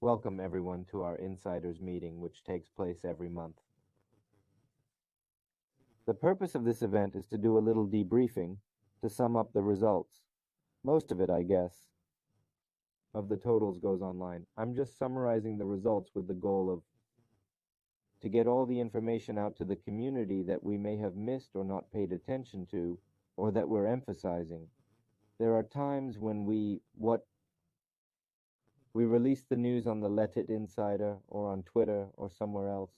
Welcome everyone to our insiders meeting, which takes place every month. The purpose of this event is to do a little debriefing, to sum up the results. Most of it, I guess, of the totals goes online. I'm just summarizing the results with the goal of to get all the information out to the community that we may have missed or not paid attention to, or that we're emphasizing. There are times when we release the news on the LETIT Insider or on Twitter or somewhere else,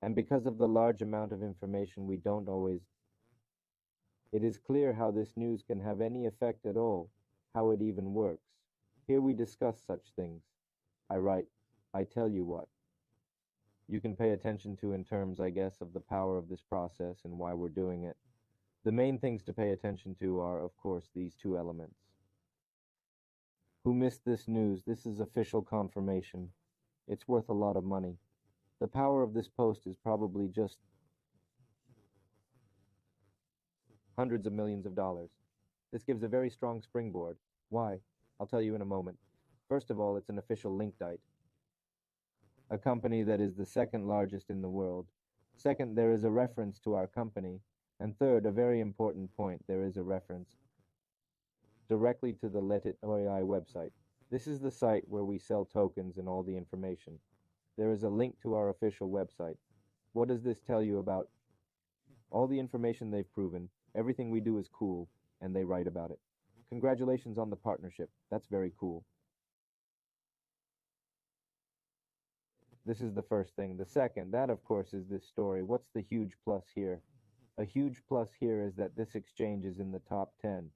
and because of the large amount of information, we don't always. It is clear how this news can have any effect at all, how it even works. Here we discuss such things. I write, I tell you what. You can pay attention to in terms, I guess, of the power of this process and why we're doing it. The main things to pay attention to are, of course, these two elements. Who missed this news? This is official confirmation. It's worth a lot of money. The power of this post is probably just hundreds of millions of dollars. This gives a very strong springboard. Why? I'll tell you in a moment. First of all, it's an official LinkedIn, a company that is the second largest in the world. Second, there is a reference to our company. And third, a very important point, there is a reference directly to the LETIT OAI website. This is the site where we sell tokens and all the information. There is a link to our official website. What does this tell you about all the information they've proven? Everything we do is cool, and they write about it. Congratulations on the partnership. That's very cool. This is the first thing. The second, that of course is this story. What's the huge plus here? A huge plus here is that this exchange is in the top 10.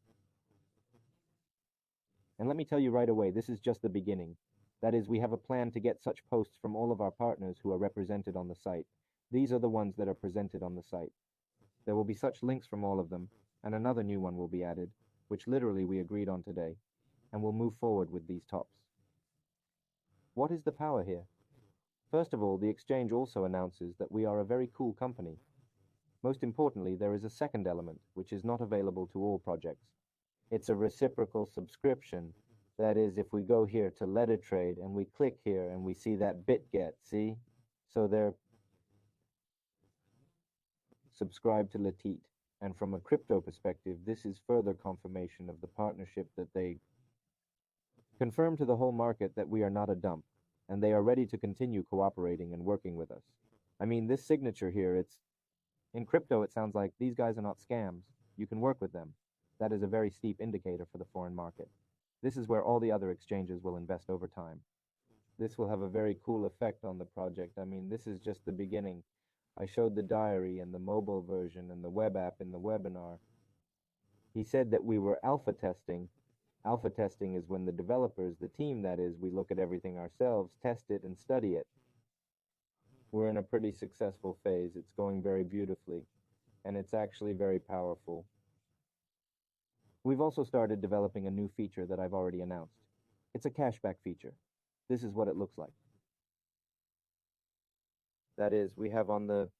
And let me tell you right away, this is just the beginning. That is, we have a plan to get such posts from all of our partners who are represented on the site. These are the ones that are presented on the site. There will be such links from all of them, and another new one will be added, which literally we agreed on today, and we'll move forward with these tops. What is the power here? First of all, the exchange also announces that we are a very cool company. Most importantly, there is a second element, which is not available to all projects. It's a reciprocal subscription. That is, if we go here to LETIT Trade and we click here and we see that BitGet, see? So they're subscribed to LETIT. And from a crypto perspective, this is further confirmation of the partnership that they confirm to the whole market that we are not a dump, and they are ready to continue cooperating and working with us. I mean, this signature here, in crypto, it sounds like these guys are not scams. You can work with them. That is a very steep indicator for the foreign market. This is where all the other exchanges will invest over time. This will have a very cool effect on the project. I mean, this is just the beginning. I showed the diary and the mobile version and the web app in the webinar. He said that we were alpha testing. Alpha testing is when the developers, the team that is, we look at everything ourselves, test it, and study it. We're in a pretty successful phase. It's going very beautifully, and it's actually very powerful. We've also started developing a new feature that I've already announced. It's a cashback feature. This is what it looks like. That is, we have on the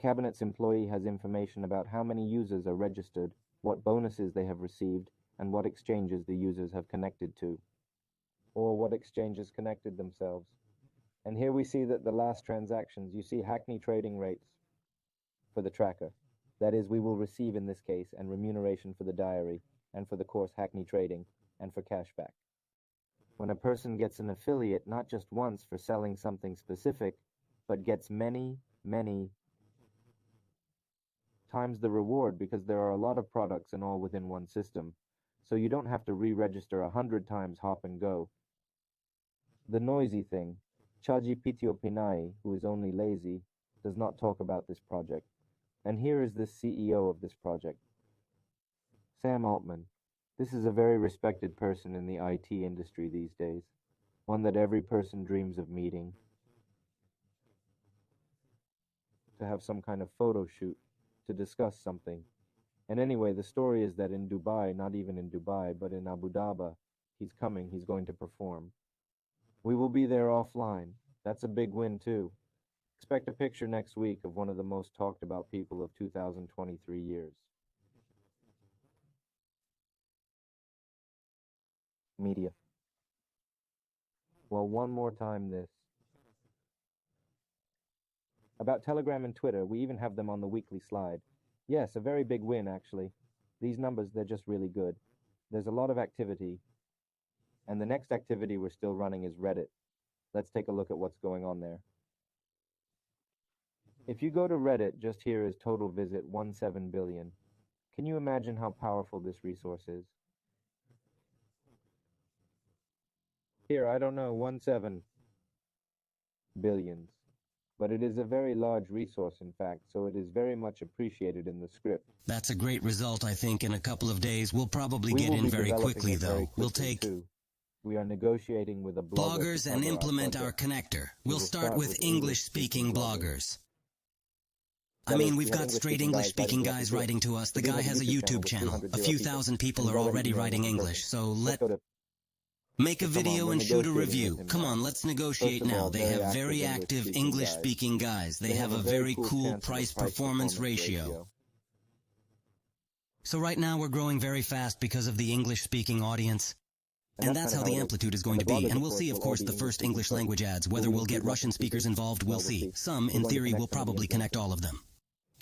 cabinet's employee has information about how many users are registered, what bonuses they have received, and what exchanges the users have connected to, or what exchanges connected themselves. And here we see that the last transactions, you see Hackney trading rates for the tracker. That is, we will receive in this case, and remuneration for the diary, and for the course Hackney trading, and for cashback. When a person gets an affiliate, not just once for selling something specific, but gets many, many times the reward, because there are a lot of products and all within one system. So you don't have to re-register 100 times hop and go. The noisy thing, Chaji Pitio Pinai, who is only lazy, does not talk about this project. And here is the CEO of this project, Sam Altman. This is a very respected person in the IT industry these days, one that every person dreams of meeting, to have some kind of photo shoot, to discuss something. And anyway, the story is that in Dubai, not even in Dubai, but in Abu Dhabi, he's coming, he's going to perform. We will be there offline. That's a big win too. Expect a picture next week of one of the most talked about people of 2023 years. Media. Well, one more time this. About Telegram and Twitter, we even have them on the weekly slide. Yes, a very big win, actually. These numbers, they're just really good. There's a lot of activity. And the next activity we're still running is Reddit. Let's take a look at what's going on there. If you go to Reddit, just here is total visit 17 billion. Can you imagine how powerful this resource is? Here, I don't know, 17 billions. But it is a very large resource, in fact, so it is very much appreciated in the script. That's a great result, I think. In a couple of days, we'll probably get in very quickly, though. We'll take... We are negotiating with a bloggers and implement our connector. We'll start with English-speaking bloggers. I mean, we've got straight English-speaking guys writing to us. The guy has a YouTube channel. A few thousand people are already writing English, so make a video and shoot a review. Come on, let's negotiate now. They have very active English-speaking guys. They have a very cool price-performance ratio. So right now we're growing very fast because of the English-speaking audience. And that's how the amplitude is going to be. And we'll see, of course, the first English language ads. Whether we'll get Russian speakers involved, we'll see. Some, in theory, will probably connect all of them.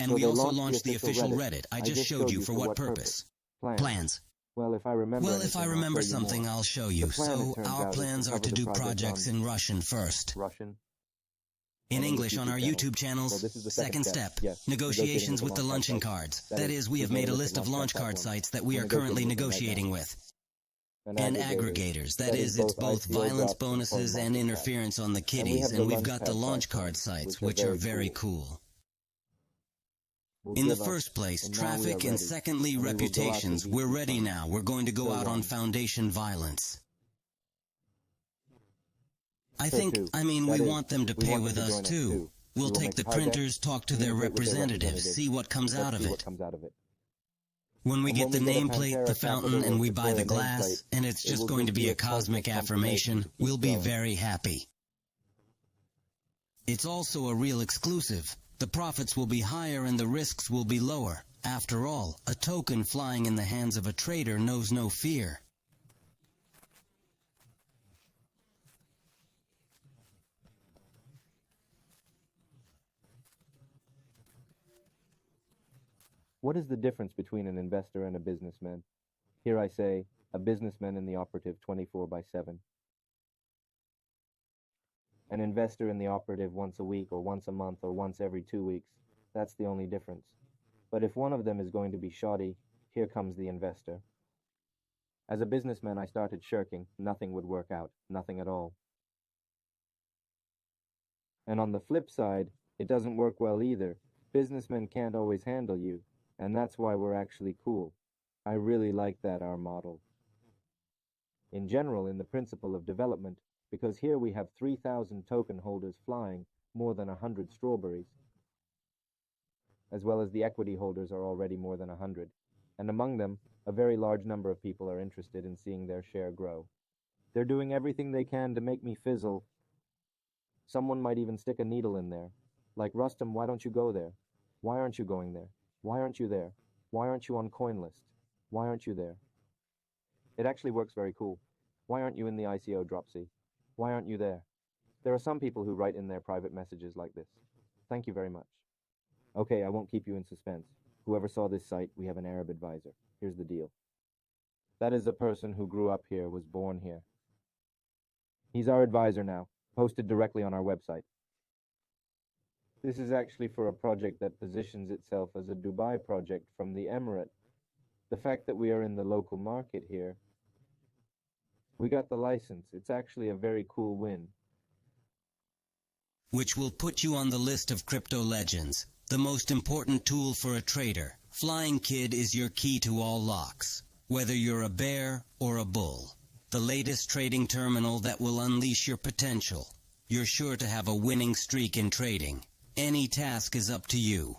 And we also launched the official Reddit. I just showed you for what purpose. Plans. Well, if I remember something, I'll show you. So, our plans are to do projects in Russian first. In English on our YouTube channels. Second step, negotiations with the luncheon cards. That is, we have made a list of launch card sites that we are currently negotiating with. And aggregators. That is, it's both violence bonuses and interference on the kiddies, and we've got the launch card sites, which are very cool. In the first place, traffic, and secondly, reputations. We're ready now. We're going to go out on foundation violence. We want them to pay with us too. We'll take the printers, talk to their representatives, see what comes out of it. When we get the nameplate, the fountain, and we buy the glass, and it's just going to be a cosmic affirmation, we'll be very happy. It's also a real exclusive. The profits will be higher and the risks will be lower. After all, a token flying in the hands of a trader knows no fear. What is the difference between an investor and a businessman? Here I say, a businessman in the operative 24/7. An investor in the operative once a week or once a month or once every 2 weeks. That's the only difference. But if one of them is going to be shoddy, here comes the investor. As a businessman, I started shirking. Nothing would work out. Nothing at all. And on the flip side, it doesn't work well either. Businessmen can't always handle you. And that's why we're actually cool. I really like that, our model. In general, in the principle of development, because here we have 3,000 token holders flying, more than 100 strawberries. As well as the equity holders are already more than 100. And among them, a very large number of people are interested in seeing their share grow. They're doing everything they can to make me fizzle. Someone might even stick a needle in there. Like, Rustam, why don't you go there? Why aren't you going there? Why aren't you there? Why aren't you on CoinList? Why aren't you there? It actually works very cool. Why aren't you in the ICO dropsy? Why aren't you there? There are some people who write in their private messages like this. Thank you very much. Okay, I won't keep you in suspense. Whoever saw this site, we have an Arab advisor. Here's the deal. That is a person who grew up here, was born here. He's our advisor now, posted directly on our website. This is actually for a project that positions itself as a Dubai project from the Emirate. The fact that we are in the local market here, we got the license. It's actually a very cool win. Which will put you on the list of crypto legends, the most important tool for a trader. Flying Kid is your key to all locks, whether you're a bear or a bull. The latest trading terminal that will unleash your potential. You're sure to have a winning streak in trading. Any task is up to you.